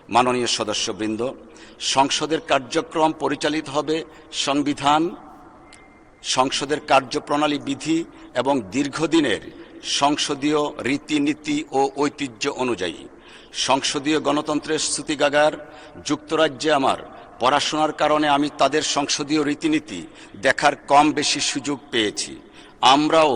মাননীয় সদস্যবৃন্দ, সংসদের কার্যক্রম পরিচালিত হবে সংসদের কার্যপ্রণালী বিধি এবং দীর্ঘদিনের সংসদীয় রীতিনীতি ও ঐতিহ্য অনুযায়ী। সংসদীয় গণতন্ত্রের স্তুতিগাগার যুক্তরাজ্যে আমার পড়াশোনার কারণে আমি তাদের সংসদীয় রীতিনীতি দেখার কম বেশি সুযোগ পেয়েছি। আমরাও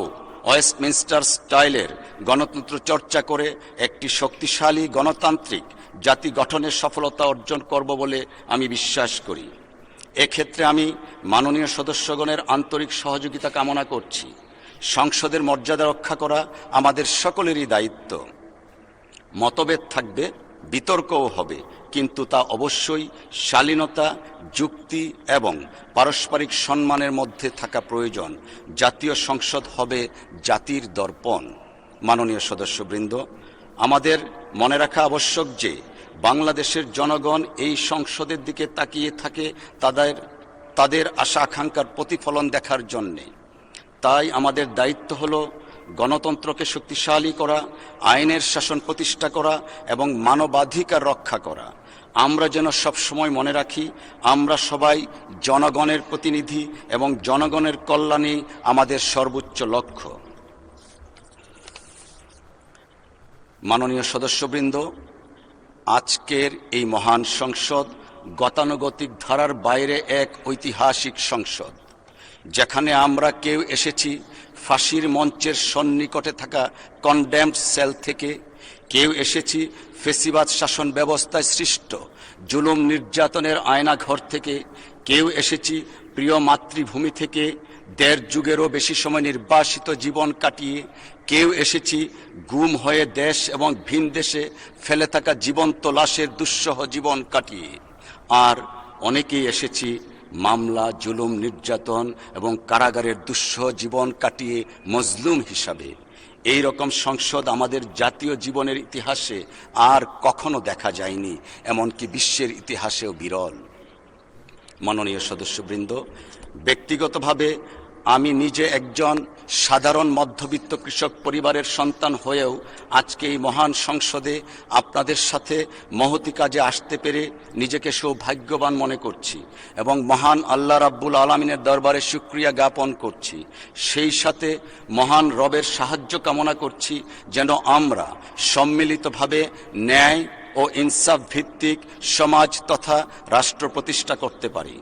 ওয়েস্টমিনস্টার স্টাইলের গণতন্ত্র চর্চা করে একটি শক্তিশালী গণতান্ত্রিক জাতি গঠনের সফলতা অর্জন করব বলে আমি বিশ্বাস করি। এক্ষেত্রে আমি মাননীয় সদস্যগণের আন্তরিক সহযোগিতা কামনা করছি। সংসদের মর্যাদা রক্ষা করা আমাদের সকলেরই দায়িত্ব। মতভেদ থাকবে, বিতর্কও হবে, কিন্তু তা অবশ্যই শালীনতা, যুক্তি এবং পারস্পরিক সম্মানের মধ্যে থাকা প্রয়োজন। জাতীয় সংসদ হবে জাতির দর্পণ। মাননীয় সদস্যবৃন্দ, আমাদের মনে রাখা আবশ্যক যে বাংলাদেশের জনগণ এই সংসদের দিকে তাকিয়ে থাকে তাদের আশা আকাঙ্ক্ষার প্রতিফলন দেখার জন্যে। তাই আমাদের দায়িত্ব হলো গণতন্ত্রকে শক্তিশালী করা, আইনের শাসন প্রতিষ্ঠা করা এবং মানবাধিকার রক্ষা করা। আমরা যেন সবসময় মনে রাখি, আমরা সবাই জনগণের প্রতিনিধি এবং জনগণের কল্যাণই আমাদের সর্বোচ্চ লক্ষ্য। মাননীয় সদস্যবৃন্দ, আজকের এই মহান সংসদ গতানুগতিক ধারার বাইরে এক ঐতিহাসিক সংসদ, যেখানে আমরা কেউ এসেছি ফাঁসির মঞ্চের সন্নিকটে থাকা কনডেমড সেল থেকে, কেউ এসেছি ফেসিবাদ শাসন ব্যবস্থায় সৃষ্ট জুলুম নির্যাতনের আয়নাঘর থেকে, কেউ এসেছি প্রিয় মাতৃভূমি থেকে দেড় যুগেরও বেশি সময় নির্বাসিত জীবন কাটিয়ে, কেউ এসেছি গুম হয়ে দেশ এবং ভিন দেশে ফেলে থাকা জীবন্ত লাশের দুঃসহ জীবন কাটিয়ে, আর অনেকেই এসেছি মামলা, জুলুম, নির্যাতন এবং কারাগারের দুঃসহ জীবন কাটিয়ে মজলুম হিসাবে। এই রকম সংসদ আমাদের জাতীয় জীবনের ইতিহাসে আর কখনো দেখা যায়নি, এমনকি বিশ্বের ইতিহাসেও বিরল। মাননীয় সদস্যবৃন্দ, ব্যক্তিগতভাবে আমি নিজে একজন সাধারণ মধ্যবিত্ত কৃষক পরিবারের সন্তান হয়েও আজকে এই মহান সংসদে আপনাদের সাথে মহতি কাজে আসতে পেরে নিজেকে সৌভাগ্যবান মনে করছি এবং মহান আল্লাহ রাব্বুল আলামিনের দরবারে শুকরিয়া জ্ঞাপন করছি। সেই সাথে মহান রবের সাহায্য কামনা করছি যেন আমরা সম্মিলিতভাবে ন্যায় ও ইনসাফ ভিত্তিক সমাজ তথা রাষ্ট্র প্রতিষ্ঠা করতে পারি।